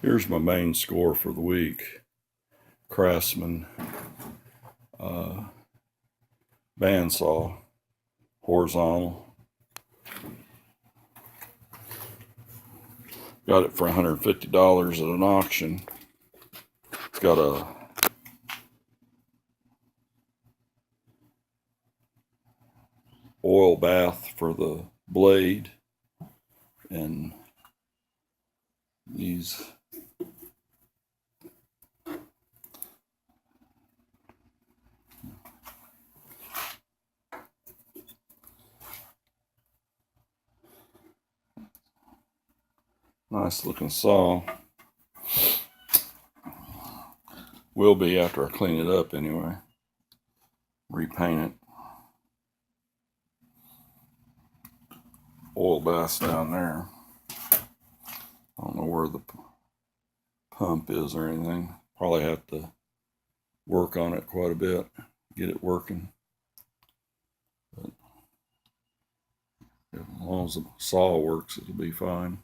Here's my main score for the week. Craftsman bandsaw, horizontal. Got it for $150 at an auction. It's got a oil bath for the blade and these nice looking saw. Will be after I clean it up anyway. Repaint it. Oil baths down there. I don't know where the pump is or anything. Probably have to work on it quite a bit, get it working. But as long as the saw works, it'll be fine.